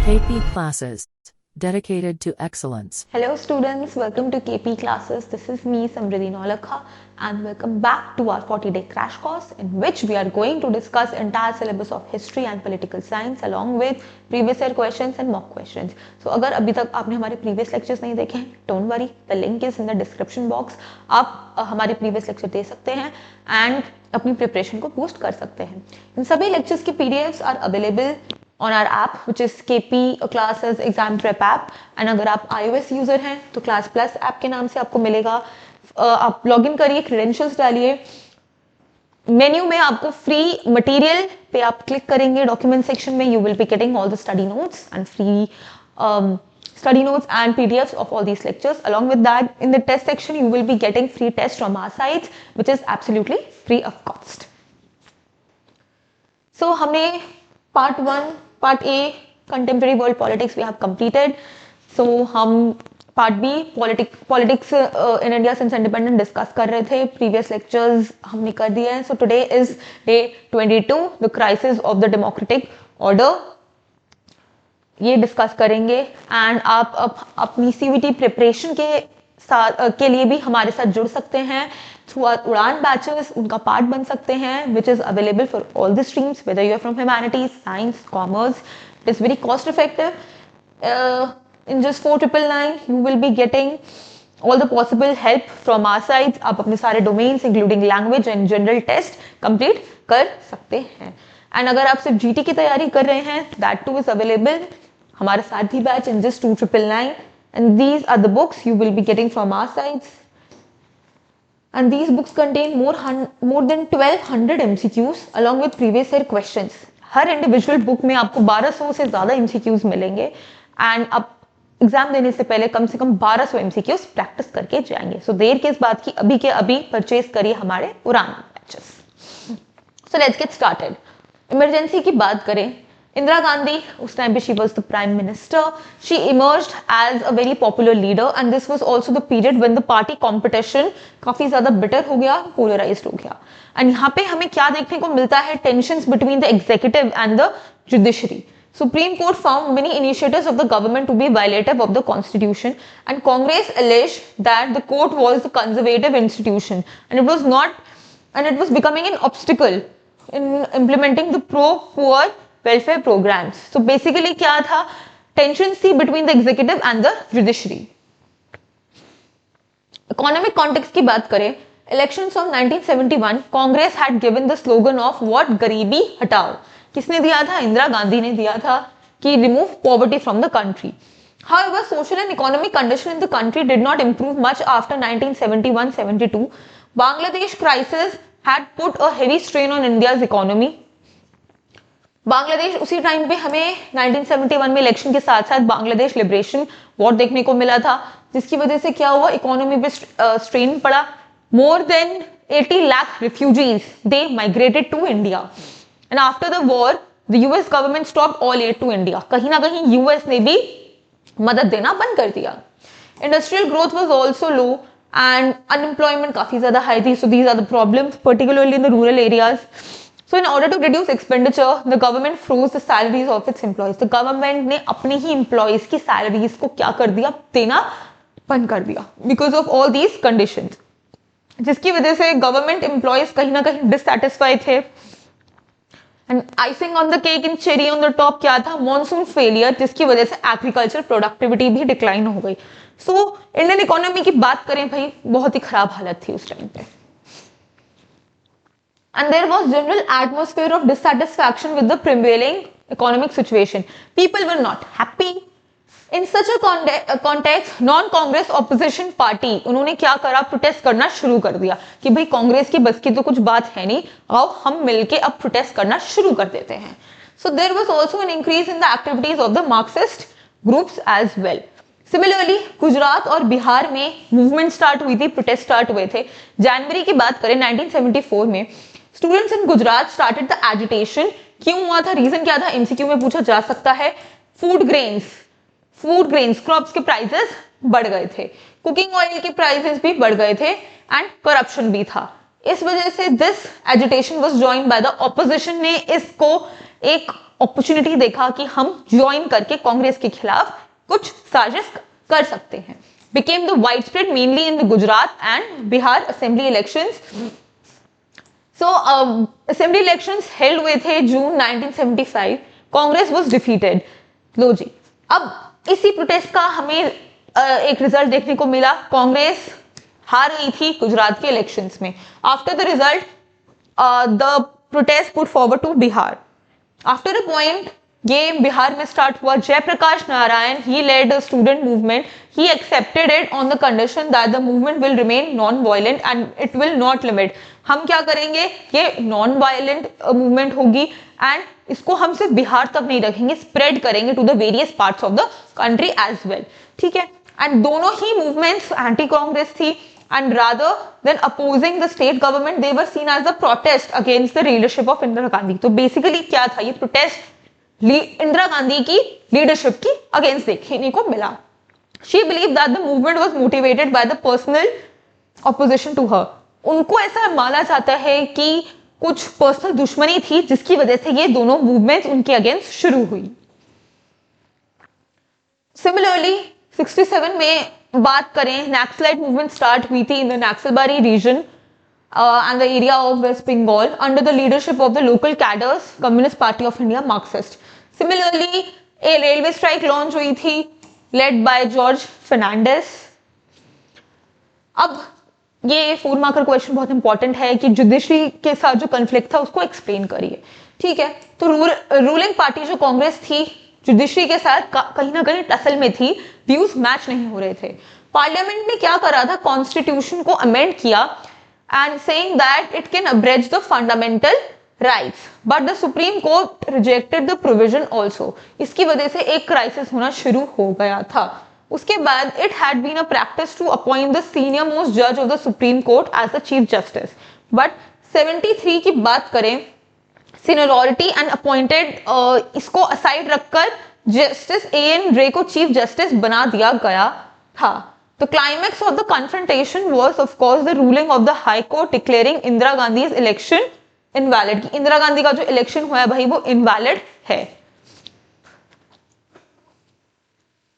KP classes dedicated to excellence. Hello students, welcome to KP classes. This is me Samriddhi Nolakha and welcome back to our 40-day crash course in which we are going to discuss entire syllabus of history and political science along with previous year questions and mock questions. So अगर अभी तक आपने हमारे previous lectures नहीं देखे हैं, don't worry, the link is in the description box. आप हमारे previous lecture दे सकते हैं and अपनी preparation को boost कर सकते हैं. इन सभी lectures की PDFs are available on our app which is KP classes exam prep app and अगर आप iOS user हैं तो class plus app के नाम से आपको मिलेगा. आप login करिए, credentials डालिए, मेन्यू में आपको फ्री मटेरियल पे आप क्लिक करेंगे, डॉक्यूमेंट सेक्शन में you will be getting all the study notes and free study notes and PDFs of all these lectures. Along with that, in the test section you will be getting free tests from our sites which is absolutely free of cost. So हमने Part A, Contemporary World Politics we have completed. So हम Part B, Politics in India since Independence discuss कर रहे थे. Previous lectures हमने कर दिए हैं. So today is day 22, the crisis of the democratic order. ये डिस्कस करेंगे एंड आप अपनी CVT प्रिपरेशन के लिए भी हमारे साथ जुड़ सकते हैं थ्रू आवर उड़ान बैचेस. उनका पार्ट बन सकते हैं which is available for all the streams whether you are from humanities, science, commerce. It is very cost effective. In just 4999 you will be getting all the possible help from our sides. आप अपने सारे domains including language and general test complete कर सकते हैं. And अगर आप सिर्फ GT की तैयारी कर रहे हैं that too is available. हमारे साथ ही batch in just 2999 and these are the books you will be getting from our sides. And these books contain more than 1200 MCQs along with previous year questions. Her individual book में आपको 1200 से ज्यादा MCQs मिलेंगे and आप exam देने से पहले कम से कम 1200 MCQs प्रैक्टिस करके जाएंगे. सो देर के इस बात की अभी के अभी परचेज करिए हमारे Udaan batches. So let's get started. Emergency की बात करें, इंदिरा गांधी उस टाइम पे she was the prime minister. She emerged as a very popular leader and this was also the period when the party competition काफी ज्यादा बिटर हो गया, पोलराइज्ड हो गया. एंड यहाँ पे हमें क्या देखने को मिलता है, tensions between the executive and the judiciary. Supreme Court found many initiatives of the government to be violative of the constitution and Congress alleged that the court was the conservative institution and it was becoming an obstacle in implementing the pro-poor welfare programs. So basically क्या था, tensions थी between the executive and the judiciary. Economic context की बात करें, elections of 1971 Congress had given the slogan of what गरीबी हटाओ. किसने दिया था? इंदिरा गांधी ने दिया था कि remove poverty from the country. However, social and economic condition in the country did not improve much after 1971-72. Bangladesh crisis had put a heavy strain on India's economy. Bangladesh उसी टाइम पे हमें 1971 में इलेक्शन के साथ साथ बांग्लादेश लिबरेशन वॉर देखने को मिला था, जिसकी वजह से क्या हुआ, इकोनॉमी पे स्ट्रेन पड़ा. More than 80 lakh refugees they migrated to India. And after the war, the US government stopped all aid to India. कहीं ना कहीं US ने भी मदद देना बंद कर दिया. Industrial growth was also low and unemployment काफी ज़्यादा high थी. So these are the problems, particularly in the rural areas. So in order to reduce expenditure, the government froze the salaries of its employees. The government ने अपने ही employees की salaries को क्या कर दिया, देना बंद कर दिया because of all these conditions. जिसकी वजह से government employees कहीं ना कहीं dissatisfied थे. And icing on the cake and cherry on the top क्या था, मॉनसून फेलियर, जिसकी वजह से एग्रीकल्चर प्रोडक्टिविटी भी डिक्लाइन हो गई. सो इंडियन इकोनॉमी की बात करें भाई, बहुत ही खराब हालत थी उस टाइम पे. And there was general atmosphere of dissatisfaction with the prevailing economic situation. People were not happy. In such a context, non-Congress opposition party उन्होंने क्या करा, प्रोटेस्ट करना शुरू कर दिया कि भाई कांग्रेस की बस की तो कुछ बात है नहीं, आओ हम मिलके अब प्रोटेस्ट करना शुरू कर देते हैं. So there was also an increase in the activities of the Marxist groups as well. Similarly, Gujarat और बिहार में मूवमेंट स्टार्ट हुई थी, प्रोटेस्ट स्टार्ट हुए थे. जनवरी की बात करें 1974 में, students in Gujarat started the agitation. क्यों हुआ था, रीजन क्या था, MCQ में पूछा जा सकता है. फूड ग्रेन्स क्रॉप्स के प्राइसेस बढ़ गए थे, कुकिंग ऑयल के प्राइसेस भी बढ़ गए थे एंड करप्शन भी था. इस वजह से this agitation was joined by the opposition ने इसको एक अपॉर्चुनिटी देखा कि हम ज्वाइन करके कांग्रेस के खिलाफ कुछ साजिश कर सकते हैं. Became the widespread mainly in the Gujarat and Bihar assembly elections. So assembly elections held हुए थे जून 1975. Congress was defeated. लो जी, अब इसी प्रोटेस्ट का हमें एक रिजल्ट देखने को मिला. कांग्रेस हार गई थी गुजरात के इलेक्शंस में. After the result the protest put forward to Bihar. After a point ये बिहार में स्टार्ट हुआ. Jayaprakash Narayan he led student movement. He accepted it on the condition that the movement will remain non violent and it will not limit. हम क्या करेंगे, ये non violent movement होगी and इसको हम सिर्फ बिहार तक नहीं रखेंगे, स्प्रेड करेंगे to the various parts of the country as well. ठीक है. एंड दोनों ही मूवमेंट्स एंटी कांग्रेस थी and rather than opposing the state government they were seen as a protest against the leadership of Indira Gandhi. तो basically क्या था, ये protest Indira Gandhi की leadership की अगेंस्ट देखने को मिला. She believed that the movement was motivated by the personal opposition to her. उनको ऐसा माना जाता है कि कुछ पर्सनल दुश्मनी थी जिसकी वजह से ये दोनों मूवमेंट्स उनके अगेंस्ट शुरू हुई. सिमिलरली 67 में बात करें, नक्सलाइट मूवमेंट स्टार्ट हुई थी in the Naxalbari region and the area of West Bengal under the leadership of the local cadres communist party of India marxist. Similarly a railway strike launch हुई थी लेड बाय जॉर्ज फर्नांडिस. अब ये 4 marker question बहुत important है कि judiciary के साथ जो कन्फ्लिक्ट था उसको एक्सप्लेन करिए. ठीक है. तो रूलिंग पार्टी जो कांग्रेस थी जुडिशरी के साथ कहीं ना कहीं टसल में थी, व्यूज मैच नहीं हो रहे थे. पार्लियामेंट ने क्या करा था, कॉन्स्टिट्यूशन को अमेंड किया and saying that it can abridge the fundamental rights, but the supreme court rejected the provision also. इसकी वजह से एक क्राइसिस होना शुरू हो गया था. उसके बाद it had been a practice to appoint the senior most जज of the supreme court as the chief justice. But 73 की बात करें, सीनियरिटी एंड अपॉइंटेड इसको असाइड रखकर जस्टिस A.N. रे को चीफ जस्टिस बना दिया गया था. The climax of the confrontation was of course the ruling of the high court declaring Indira Gandhi election invalid. Indira Gandhi का जो इलेक्शन हुआ है भाई वो इनवैलिड है.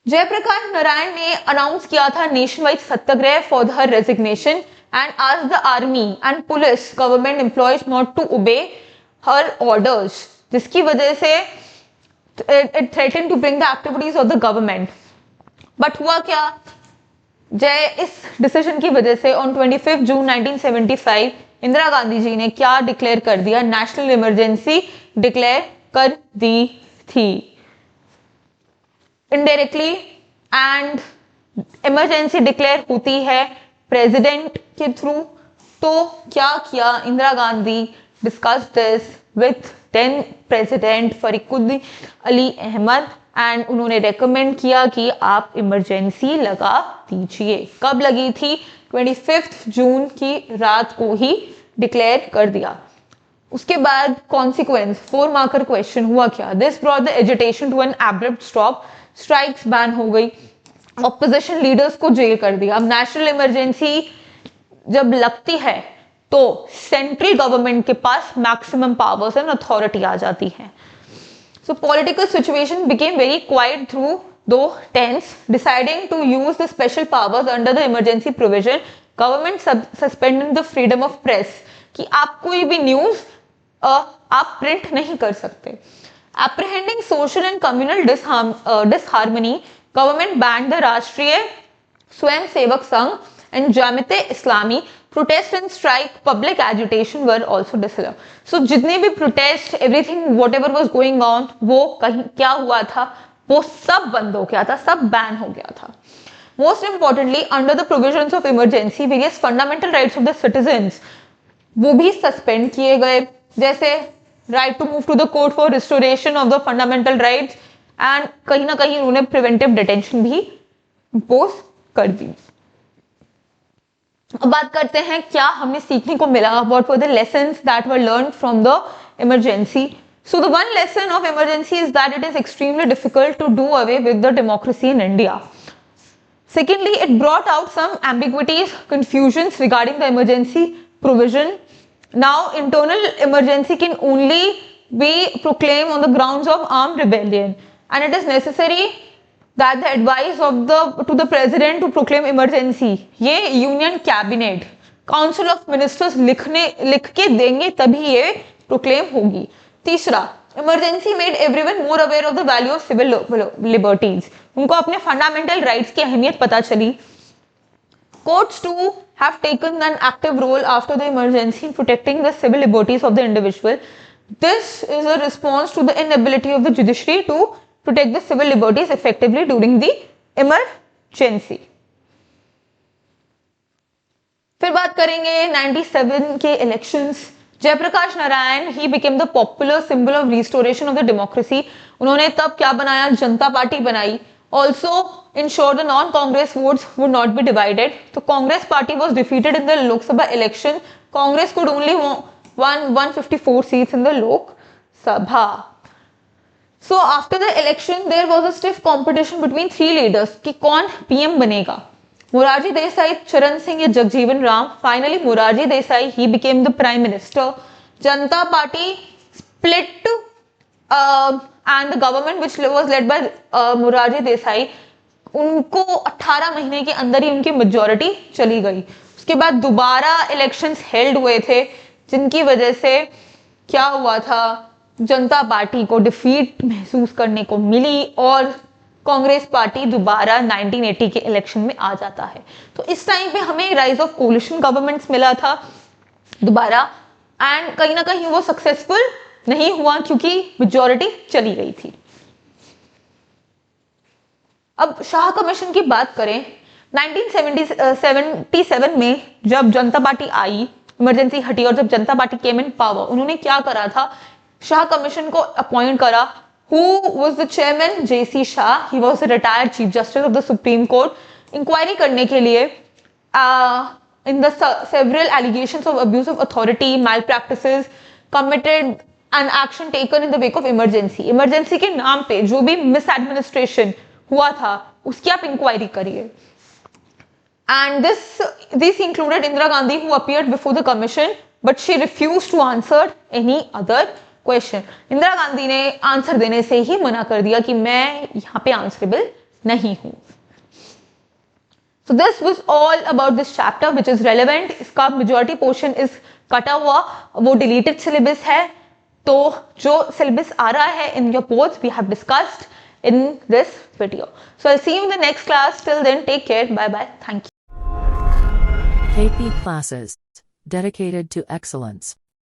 जयप्रकाश नारायण ने अनाउंस किया था nationwide satyagraha for her resignation and asked the army and police government employees not to obey her orders, जिसकी वजह से it threatened to bring the activities of the government. But हुआ क्या, इस डिसीजन की वजह से ऑन 25 जून 1975 इंदिरा गांधी जी ने क्या डिक्लेयर कर दिया, नेशनल इमरजेंसी डिक्लेयर कर दी थी इनडायरेक्टली. एंड इमरजेंसी डिक्लेयर होती है प्रेसिडेंट के थ्रू. तो क्या किया Indira Gandhi, discuss this with then president Fakhruddin Ali Ahmed and उन्होंने रेकमेंड किया कि आप इमरजेंसी लगा दीजिए. कब लगी थी, 25 जून की रात को ही डिक्लेयर कर दिया. उसके बाद कॉन्सिक्वेंस 4 मार्कर क्वेश्चन हुआ क्या, this brought the agitation to an abrupt stop. Strikes ban हो गई, ऑपोजिशन लीडर्स को जेल कर दिया. अब नेशनल इमरजेंसी जब लगती है तो सेंट्रल गवर्नमेंट के पास मैक्सिमम पावर्स एंड अथॉरिटी आ जाती है. So political situation became very quite through though tense. Deciding to use the special powers under the emergency provision, government suspended the freedom of press कि आप कोई भी news आप प्रिंट नहीं कर सकते. Apprehending social and communal disharmony, government banned the Rashtriya Swayam Sevak Sangh and Jamaat-e Islami. Protest and strike, public agitation were also disallowed. So जितने भी protest, everything whatever was going on, वो कहीं क्या हुआ था, वो सब बंद हो गया था, सब बैन हो गया था. Most importantly under the provisions of emergency various fundamental rights of the citizens वो भी सस्पेंड किए गए, जैसे right to move to the court for restoration of the fundamental rights and कहीं ना कहीं उन्होंने प्रिवेंटिव डिटेंशन भी इम्पोज कर दी. अब बात करते हैं क्या हमें सीखने को मिला, what were the lessons that were learned from the emergency. So the one lesson of emergency is that it is extremely difficult to do away with the democracy in India. Secondly, it brought out some ambiguities, confusions regarding the emergency provision. Now, internal emergency can only we proclaim on the grounds of armed rebellion, and it is necessary that the advice of to the president to proclaim emergency, ये union cabinet council of ministers लिख के देंगे तभी ये proclaim होगी। तीसरा, emergency made everyone more aware of the value of civil liberties, उनको अपने फंडामेंटल राइट्स की अहमियत पता चली। Courts too have taken an active role after the emergency in protecting the civil liberties of the individual. This is a response to the inability of the judiciary to protect the civil liberties effectively during the emergency. फिर बात करेंगे 97 के elections. Jayaprakash Narayan he became the popular symbol of restoration of the democracy. उन्होंने तब क्या बनाया? जनता party बनाई। Also ensure the non-Congress votes would not be divided. So Congress party was defeated in the Lok Sabha election. Congress could only won 154 seats in the Lok Sabha. So after the election there was a stiff competition between three leaders कि कौन PM बनेगा, मोरारजी देसाई, चरण सिंह या Jagjivan Ram. Finally Morarji Desai he became the prime minister. Janata party split and the government which was led by Morarji Desai, उनको 18 महीने के अंदर ही उनकी मेजॉरिटी चली गई। उसके बाद दोबारा इलेक्शंस हेल्ड हुए थे जिनकी वजह से क्या हुआ था, जनता पार्टी को डिफीट महसूस करने को मिली और कांग्रेस पार्टी दोबारा 1980 के इलेक्शन में आ जाता है। तो इस टाइम पे हमें राइज ऑफ कोलिशन गवर्नमेंट्स मिला था दोबारा, एंड कहीं ना कहीं वो सक्सेसफुल नहीं हुआ क्योंकि मेजॉरिटी चली गई थी। अब शाह कमीशन की बात करें, 1977 में जब जनता पार्टी आई, इमरजेंसी हटी और जब जनता पार्टी केम इन पावर, उन्होंने क्या करा था, शाह कमीशन को अपॉइंट करा। Who was the chairman? J C Shah. He was the retired chief justice of the supreme court. Inquiry करने के लिए in the several allegations of abuse of authority, malpractices committed and action taken in the wake of emergency. Emergency के नाम पे जो भी miss administration हुआ था उसकी आप इंक्वायरी करिए। And this included Indira Gandhi, who appeared before the commission, but she refused to answer any other question. Indira Gandhi ने आंसर देने से ही मना कर दिया कि मैं यहाँ पे आंसरेबल नहीं हूँ। So this was all about this chapter which is relevant. इसका majority portion is कटा हुआ, वो deleted syllabus है। तो जो syllabus आ रहा है in your boards we have discussed in this video. So I'll see you in the next class. Till then, take care. Bye bye. Thank you. KP classes dedicated to excellence.